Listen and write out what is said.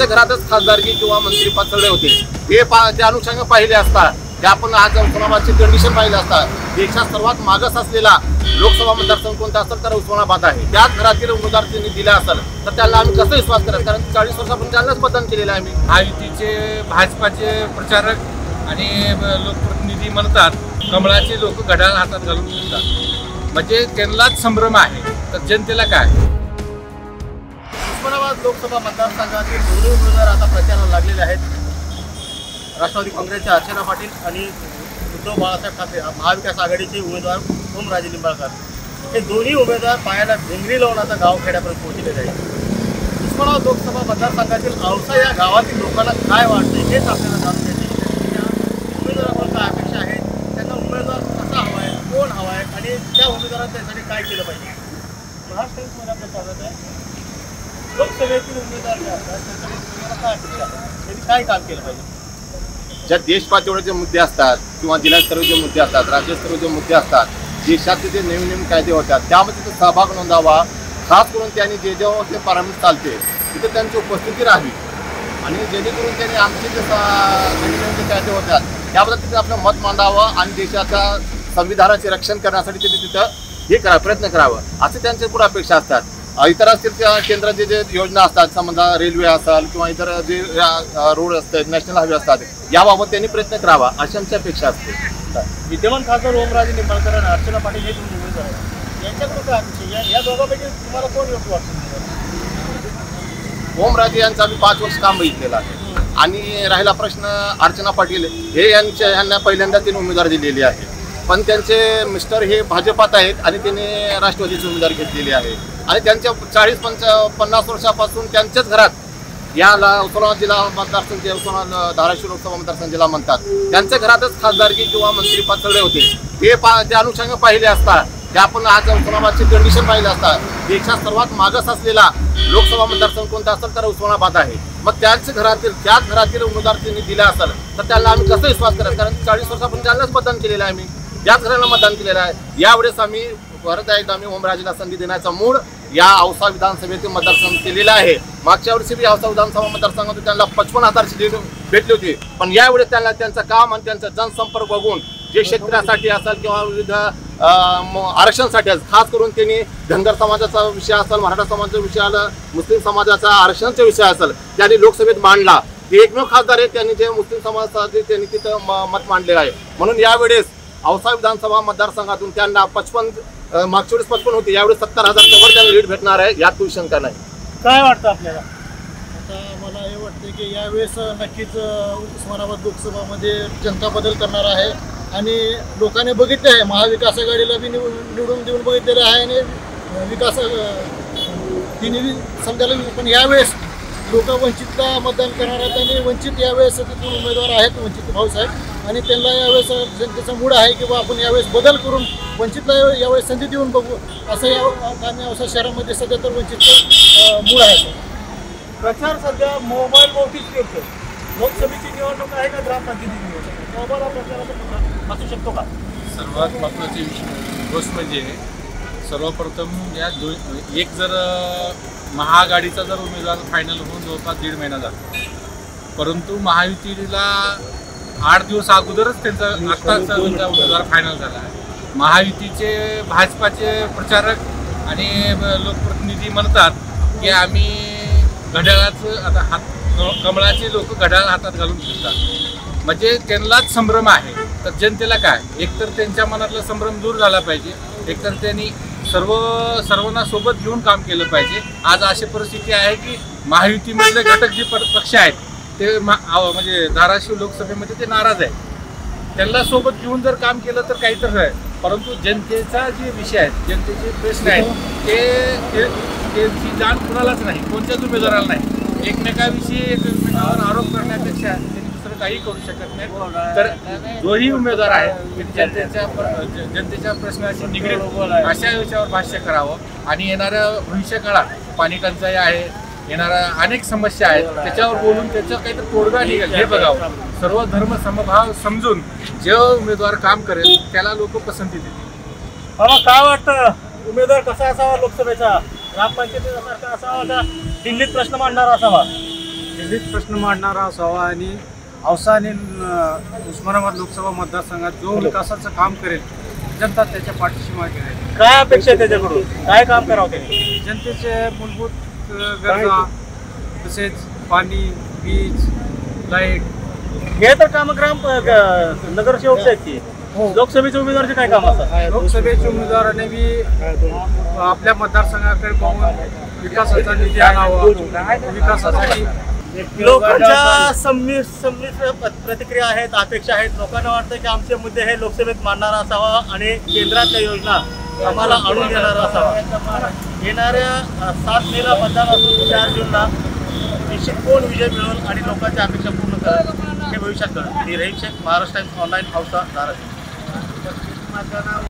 घरातच खासदारकी किंवा मंत्रीपद सगळे होते ते त्या अनुषंगाने पाहिले असता ते आपण आज उस्मानाबादची कंडिशन पाहिली असता देशात सर्वात मागास असलेला लोकसभा मतदारसंघ कोणता असेल तर उस्मानाबाद आहे। त्याच घरातील उमेदवार त्यांनी दिला असेल तर त्याला आम्ही कसं विश्वास करायचं, कारण 40 वर्षापासून त्यांनाच मतदान केलेलं आहे। आम्ही महायुतीचे भाजपाचे प्रचारक आणि लोकप्रतिनिधी म्हणतात कमळाचे लोक घड्याळ हातात घालून फिरतात, म्हणजे त्यांनाच संभ्रम आहे, तर जनतेला काय? उस्मानाबाद लोकसभा मतदारसंघातील दोन्ही उमेदवार आता प्रचाराला लागलेले आहेत। राष्ट्रवादी काँग्रेसचे अर्चना पाटील आणि उद्धव बाळासाहेब ठाकरे महाविकास आघाडीचे उमेदवार ओमराजे निंबाळकर हे दोन्ही उमेदवार पायाला भिंगरी लावून आता गावखेड्यापर्यंत पोहोचलेले आहेत। उस्मानाबाद लोकसभा मतदारसंघातील औसा या गावातील लोकांना काय वाटते हेच आपल्याला जाणून घ्यायचे। त्या उमेदवारावर काय अपेक्षा आहे, त्यांना उमेदवार कसा हवा आहे, कोण हवा आहे आणि त्या उमेदवारांनी त्यासाठी काय केलं पाहिजे। महाराष्ट्रामध्ये आपलं स्वागत आहे। लोकसभेतील उमेदवार जे असतात त्यासाठी काय अपेक्षा आहे, त्यांनी काय काम केलं पाहिजे। ज्या देशपातळीवर जे मुद्दे असतात किंवा जिल्हास्तरीय जे मुद्दे असतात, राज्यस्तरीय जे मुद्दे असतात, देशातले जे नवीन कायदे होतात त्यामध्ये ते सहभाग नोंदावा। खास करून त्यांनी जे जेव्हा ते पारंपरिक चालते तिथे त्यांची उपस्थिती राहावी आणि जेणेकरून त्यांनी आमचे जे नवीन जे कायदे होतात त्याबद्दल तिथे आपलं मत मांडावं आणि देशाच्या संविधानाचे रक्षण करण्यासाठी तिथे तिथं हे प्रयत्न करावं असे त्यांचे पुढे अपेक्षा असतात। इतर असतील त्या केंद्राचे जे योजना असतात, समजा रेल्वे असेल किंवा इतर जे रोड असतात, नॅशनल हायवे असतात, याबाबत त्यांनी प्रयत्न करावा अशी आमची अपेक्षा असते। विद्यमान खासदार ओमराजे निंबाळकर आणि अर्चना पाटील हे दोन उमेदवार आहेत, यांच्याकडून काय अपेक्षा, या दोघांपैकी तुम्हाला कोण योग्य वाटतं? ओमराजे यांचं आम्ही 5 वर्ष काम बघितलेलं आहे आणि राहिला प्रश्न अर्चना पाटील हे यांना पहिल्यांदा 3 उमेदवार दिलेली आहे, पण त्यांचे मिस्टर हे भाजपात आहेत आणि त्यांनी राष्ट्रवादीचे उमेदवार घेतलेले आहे आणि त्यांच्या 40-50 वर्षापासून त्यांच्याच घरात याला उस्मानाबाद जिल्हा मतदारसंघ उस्मानाबाद धाराशिव लोकसभा मतदारसंघ जिल्हा म्हणतात त्यांच्या घरातच खासदारकी किंवा मंत्रीपद सगळे होते ते त्या अनुषंगाने पाहिले असता ते आपण आज उस्मानाबादची कंडिशन पाहिली असता देशात सर्वात मागास असलेला लोकसभा मतदारसंघ कोणता असेल तर उस्मानाबाद आहे। मग त्याच घरातील उमेदवार त्यांनी दिला असेल तर त्याला आम्ही कसं विश्वास करायचं, कारण 40 वर्षापासून त्यांनाच मतदान केलेलं आहे। आम्ही त्याच घराला मतदान केलेलं आहे। यावेळेस आम्ही परत एकदा आम्ही ओमराजेला संधी देण्याचा मूड या औसा विधानसभेतील मतदारसंघ केलेला आहे। मागच्या वर्षी बी औसा विधानसभा मतदारसंघातून त्यांना 55,000ची लीड भेटली होती, पण यावेळेस त्यांना त्यांचं काम आणि त्यांचा जनसंपर्क बघून जे शेतकऱ्यासाठी असेल किंवा विविध आरक्षणासाठी खास करून त्यांनी धनगर समाजाचा विषय असेल, मराठा समाजाचा विषय आला, मुस्लिम समाजाचा आरक्षणाचा विषय असेल त्यांनी लोकसभेत मांडला। ते एकमेव खासदार आहेत त्यांनी जे मुस्लिम समाजासाठी त्यांनी तिथं मत मांडलेलं आहे। म्हणून यावेळेस औसा विधानसभा मतदारसंघातून त्यांना मागच्या वेळेस 55 होती, यावेळेस 70,000च्या वर त्यांना लीड भेटणार आहे, यात काही शंका नाही। काय वाटतं आपल्याला? आता मला हे वाटतं की यावेळेस नक्कीच उस्मानाबाद लोकसभामध्ये जनता बदल करणार आहे आणि लोकांनी बघितले आहे, महाविकास आघाडीला बी निवडून देऊन बघितलेलं आहे आणि विकास तिन्ही समजायला, पण यावेळेस लोक वंचितला मतदान करणार आहेत आणि वंचित यावेळेस तिथून उमेदवार आहेत वंचित भाऊसाहेब आणि त्यांना यावेळेस जनतेचा मूड आहे की आपण यावेळेस बदल करून वंचितला यावेळेस संधी देऊन बघू असं या औसा शहरामध्ये सध्या तर वंचितचं मूड आहे। प्रचार सध्या मोबाईल वरतीच करतो। लोकसभेची निवडणूक आहे का ग्रामपंचायतीची निवडणूक, मोबाईल प्रचाराचा असू शकतो का? सर्वात महत्त्वाची गोष्ट म्हणजे सर्वप्रथम या एक जर महाआघाडीचा जर उमेदवार फायनल होऊन जवळपास 1.5 महिना झाला, परंतु महायुतीला 8 दिवस अगोदरच त्यांचा आत्ताचा उमेदवार फायनल झाला आहे। महायुतीचे भाजपाचे प्रचारक आणि लोकप्रतिनिधी म्हणतात की आम्ही घड्याळाचं आता कमळाचे लोक घड्याळ हातात घालून फिरतात, म्हणजे त्यांनाच संभ्रम आहे, तर जनतेला काय? एकतर त्यांच्या मनातला संभ्रम दूर झाला पाहिजे, एकतर त्यांनी सर्वांना सोबत घेऊन काम केलं पाहिजे। आज अशी परिस्थिती आहे की महायुतीमधले घटक जे पक्ष आहेत ते म्हणजे धाराशिव लोकसभेमध्ये ते नाराज आहेत, त्यांना सोबत घेऊन जर काम केलं तर काहीतरी आहे, परंतु जनतेचा जे विषय आहेत, जनतेचे प्रश्न आहेत त्यांची जाण कुणालाच नाही, कोणत्याच उमेदवाराला नाही। एकमेकाविषयी एकमेकावर आरोप करण्यापेक्षा त्यांनी दुसरं काही करू शकत नाही, तर जोही उमेदवार आहे जनतेच्या प्रश्नाशी निगडीत अशा विषयावर भाष्य करावं आणि येणाऱ्या भविष्य काळात पाणी टंचाई आहे, येणाऱ्या अनेक समस्या आहेत त्याच्यावर बोलून त्याचं काहीतरी तोडगा निघेल हे बघावं। सर्व धर्म समभाव समजून जे उमेदवार काम करेल त्याला लोक पसंती देतील। बाबा काय वाटतं, उमेदवार कसा असावा लोकसभेचा, ग्रामपंचायतीसारखा असावा का दिल्लीत प्रश्न मांडणारा असावा? विविध प्रश्न मांडणारा असावा आणि औसा आणि उस्मानाबाद लोकसभा मतदारसंघात जो विकासाचं काम करेल जनता त्याच्या पाठीशी मागे राहील. काय अपेक्षा आहे त्याच्याकडून, काय काम करावं त्यांनी? जनतेचे मूलभूत गरजा तसेच पाणी, वीज, लाईट. हे तर काम नगरसेवक आहेत की लोकसभेचे उमेदवारचे काय काम असतात? लोकसभेच्या उमेदवाराने बी आपल्या मतदारसंघाकडे पाहून विकासाचा निधी आणावा, विकासासाठी लोकांच्या संमिश्र प्रतिक्रिया आहेत, अपेक्षा आहेत. लोकांना वाटतं की आमचे मुद्दे हे लोकसभेत मांडणारा असावा आणि केंद्रातल्या योजना आम्हाला आणून देणारा असावा. येणाऱ्या 7 मेला मतदान असून 4 जूनला निश्चित कोण विजय मिळवून आणि लोकांच्या अपेक्षा पूर्ण करेल हे भविष्यात कळेल. मी रहीम शेख, महाराष्ट्र टाइम्स ऑनलाईन, औसा, धाराशिव.